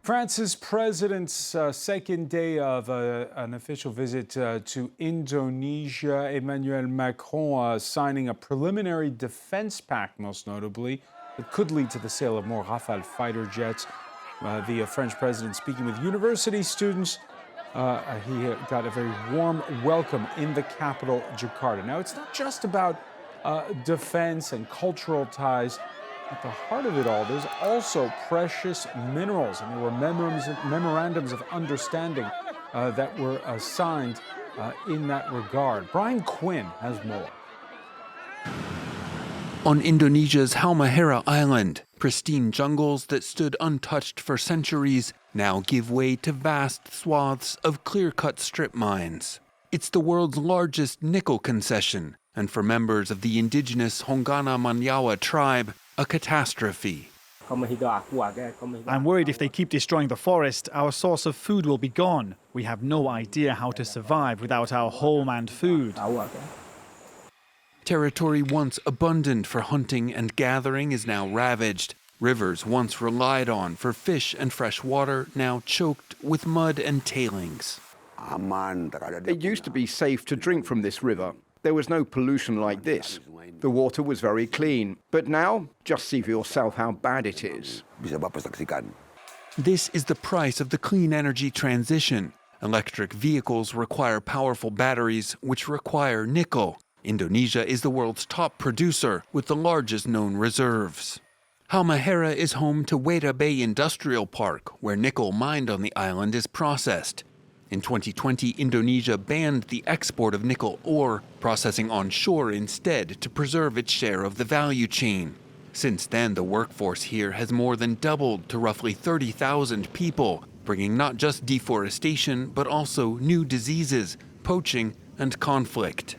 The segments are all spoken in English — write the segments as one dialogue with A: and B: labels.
A: France's president's second day of an official visit to Indonesia. Emmanuel Macron signing a preliminary defense pact, most notably, that could lead to the sale of more Rafale fighter jets. The French president speaking with university students. He got a very warm welcome in the capital, Jakarta. Now, it's not just about defense and cultural ties. At the heart of it all, there's also precious minerals, and there were memorandums of understanding that were signed in that regard. Brian Quinn has more.
B: On Indonesia's Halmahera Island, pristine jungles that stood untouched for centuries now give way to vast swaths of clear-cut strip mines. It's the world's largest nickel concession, and for members of the indigenous Hongana Manyawa tribe, a catastrophe.
C: I'm worried if they keep destroying the forest, our source of food will be gone. We have no idea how to survive without our home and food.
B: Territory once abundant for hunting and gathering is now ravaged. Rivers once relied on for fish and fresh water now choked with mud and tailings.
D: It used to be safe to drink from this river. There was no pollution like this. The water was very clean. But now, just see for yourself how bad it is.
B: This is the price of the clean energy transition. Electric vehicles require powerful batteries, which require nickel. Indonesia is the world's top producer, with the largest known reserves. Halmahera is home to Weda Bay Industrial Park, where nickel mined on the island is processed. In 2020, Indonesia banned the export of nickel ore, processing onshore instead to preserve its share of the value chain. Since then, the workforce here has more than doubled to roughly 30,000 people, bringing not just deforestation, but also new diseases, poaching, and conflict.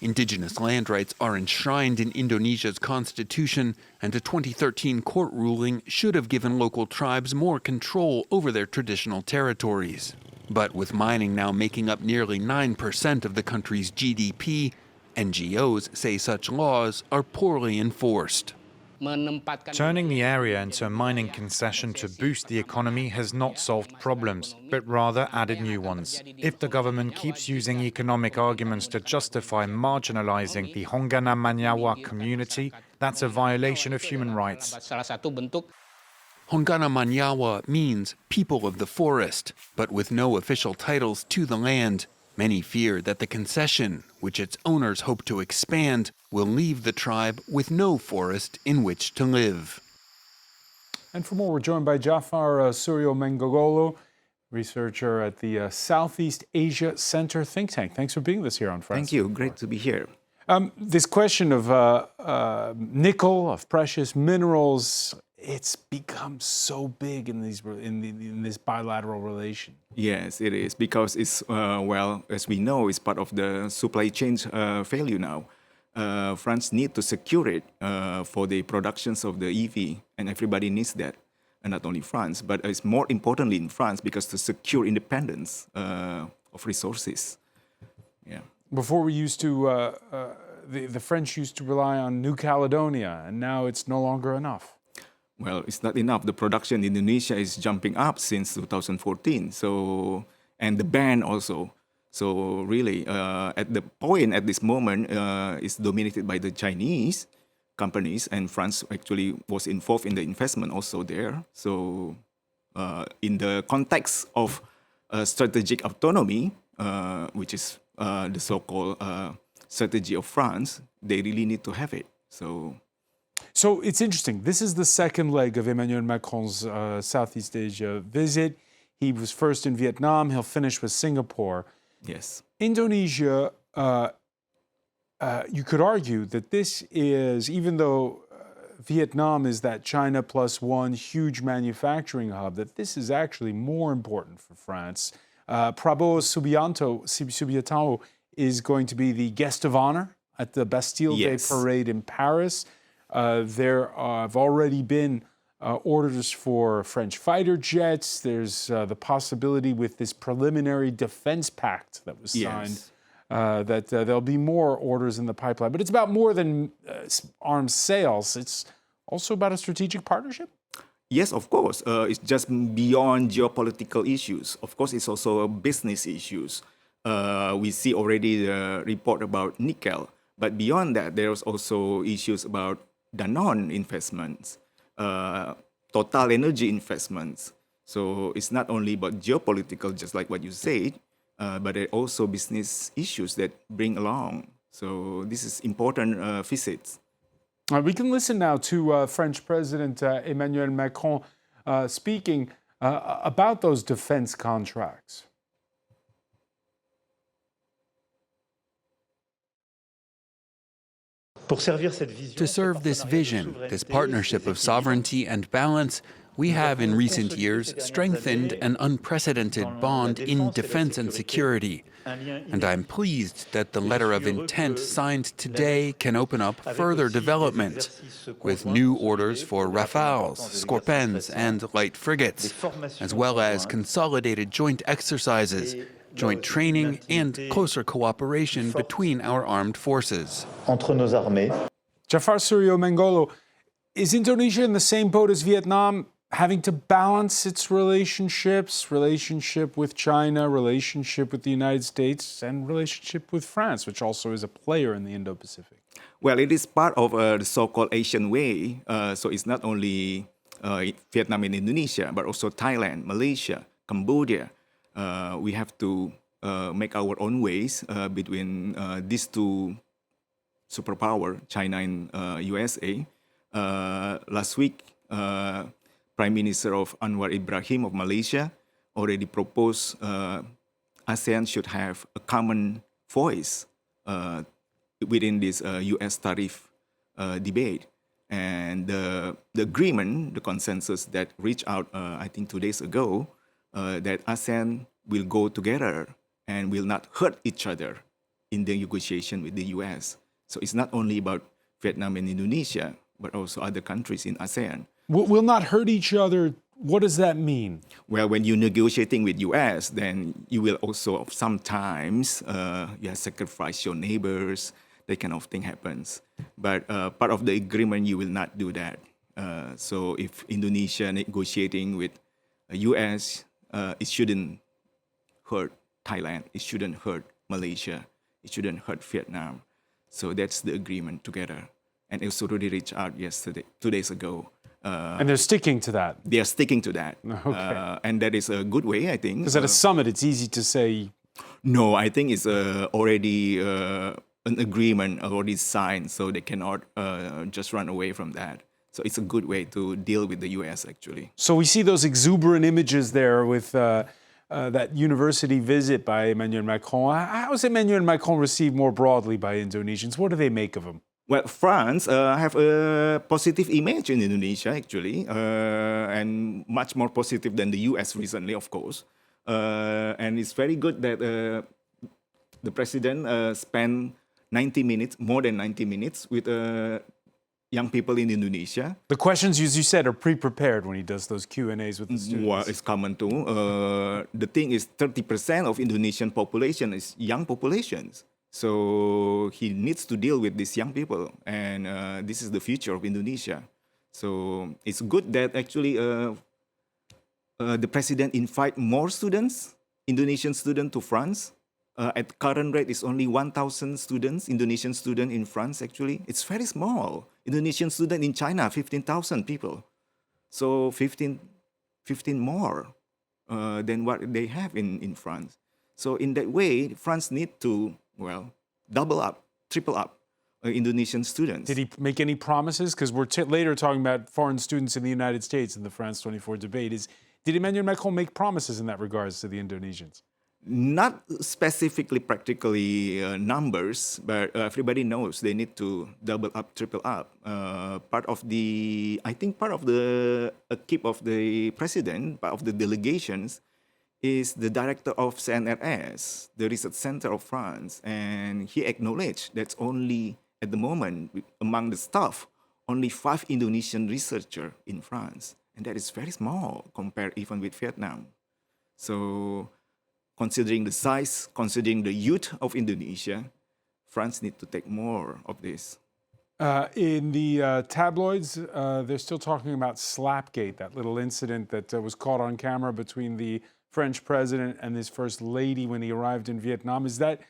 B: Indigenous land rights are enshrined in Indonesia's constitution, and a 2013 court ruling should have given local tribes more control over their traditional territories. But with mining now making up nearly 9% of the country's GDP, NGOs say such laws are poorly enforced.
E: Turning the area into a mining concession to boost the economy has not solved problems, but rather added new ones. If the government keeps using economic arguments to justify marginalizing the Hongana Manyawa community, that's a violation of human rights.
B: Hongana Manyawa means people of the forest, but with no official titles to the land. Many fear that the concession, which its owners hope to expand, will leave the tribe with no forest in which to live.
A: And for more, we're joined by Jafar Suryomenggolo, researcher at the Southeast Asia Center think tank. Thanks for being with us here on France.
F: Thank you. Great to be here.
A: This question of nickel, of precious minerals, it's become so big in this bilateral relation.
F: Yes, it is, because it's, well, as we know, it's part of the supply chain failure now. France needs to secure it for the productions of the EV, and everybody needs that. And not only France, but it's more importantly in France, because to secure independence of resources. Yeah.
A: Before we used to, the French used to rely on New Caledonia, and now it's no longer enough.
F: Well, it's not enough. The production in Indonesia is jumping up since 2014. So, and the ban also. So really, at the point at this moment, is dominated by the Chinese companies, and France actually was involved in the investment also there. So, in the context of strategic autonomy, which is the so-called strategy of France, they really need to have it.
A: So it's interesting. This is the second leg of Emmanuel Macron's Southeast Asia visit. He was first in Vietnam. He'll finish with Singapore.
F: Yes.
A: Indonesia, you could argue that this is, even though Vietnam is that China plus one huge manufacturing hub, that this is actually more important for France. Prabowo Subianto is going to be the guest of honor at the Bastille Day parade in Paris. There have already been orders for French fighter jets. There's the possibility with this preliminary defense pact that was signed that there'll be more orders in the pipeline. But it's about more than arms sales. It's also about a strategic partnership?
F: Yes, of course. It's just beyond geopolitical issues. Of course, it's also business issues. We see already the report about nickel. But beyond that, there's also issues about Danone investments, Total Energy investments. So it's not only about geopolitical, just like what you said, but there are also business issues that bring along. So this is important visits.
A: We can listen now to French President Emmanuel Macron speaking about those defense contracts.
B: To serve this vision, this partnership of sovereignty and balance, we have in recent years strengthened an unprecedented bond in defense and security. And I'm pleased that the letter of intent signed today can open up further development, with new orders for Rafales, Scorpens, and light frigates, as well as consolidated joint exercises, joint training, and closer cooperation between our armed forces.
A: Jafar Suryomenggolo, is Indonesia in the same boat as Vietnam, having to balance its relationship with China, relationship with the United States, and relationship with France, which also is a player in the Indo-Pacific?
F: Well, it is part of the so-called Asian way. So it's not only Vietnam and Indonesia, but also Thailand, Malaysia, Cambodia. We have to make our own ways between these two superpower, China and USA. Last week, Prime Minister of Anwar Ibrahim of Malaysia already proposed ASEAN should have a common voice within this US tariff debate. And the agreement, the consensus that reached out, I think 2 days ago, that ASEAN will go together and will not hurt each other in the negotiation with the US. So it's not only about Vietnam and Indonesia, but also other countries in ASEAN.
A: Will not hurt each other. What does that mean?
F: Well, when you're negotiating with US, then you will also sometimes sacrifice your neighbors. That kind of thing happens. But part of the agreement, you will not do that. So if Indonesia negotiating with US, it shouldn't hurt Thailand. It shouldn't hurt Malaysia. It shouldn't hurt Vietnam. So that's the agreement together. And it's already reached out 2 days ago.
A: And they're sticking to that.
F: They are sticking to that.
A: Okay.
F: And that is a good way, I think.
A: Because at a summit, it's easy to say.
F: No, I think it's already an agreement already signed, so they cannot just run away from that. So it's a good way to deal with the US, actually.
A: So we see those exuberant images there with that university visit by Emmanuel Macron. How is Emmanuel Macron received more broadly by Indonesians? What do they make of him?
F: Well, France have a positive image in Indonesia, actually, and much more positive than the US recently, of course. And it's very good that the president spent 90 minutes, more than 90 minutes, with young people in Indonesia.
A: The questions, as you said, are pre-prepared when he does those Q&As with the students.
F: Well, it's common too. The thing is 30% of Indonesian population is young populations. So he needs to deal with these young people, and this is the future of Indonesia. So it's good that actually the president invite more students, Indonesian students, to France. At current rate, it's only 1,000 students, Indonesian students in France, actually. It's very small. Indonesian student in China, 15,000 people. So 15 more than what they have in France. So in that way, France need to, double up, triple up Indonesian students.
A: Did he make any promises? Because we're later talking about foreign students in the United States in the France 24 debate. Did Emmanuel Macron make promises in that regards to the Indonesians?
F: Not specifically practically numbers, but everybody knows they need to double up, triple up. Part of the keep of the president, part of the delegations, is the director of CNRS, the Research Center of France, and he acknowledged that's only at the moment among the staff only 5 Indonesian researchers in France, and that is very small compared even with Vietnam. So, considering the size, considering the youth of Indonesia, France needs to take more of this.
A: In the tabloids, they're still talking about Slapgate, that little incident that was caught on camera between the French president and his first lady when he arrived in Vietnam. Is that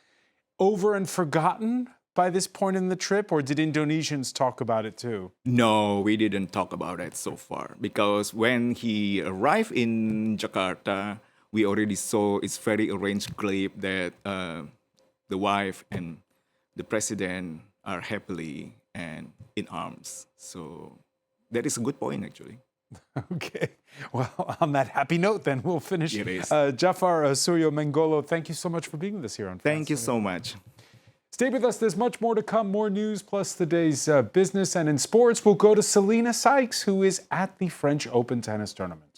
A: over and forgotten by this point in the trip, or did Indonesians talk about it too?
F: No, we didn't talk about it so far because when he arrived in Jakarta, we already saw it's very arranged clip that the wife and the president are happily and in arms. So that is a good point, actually.
A: Okay. Well, on that happy note, then we'll finish.
F: It is.
A: Jafar Suryomenggolo, thank you so much for being with us here on
F: Thank you
A: France.
F: so much.
A: Stay with us. There's much more to come. More news plus the day's business. And in sports, we'll go to Selena Sykes, who is at the French Open tennis tournament.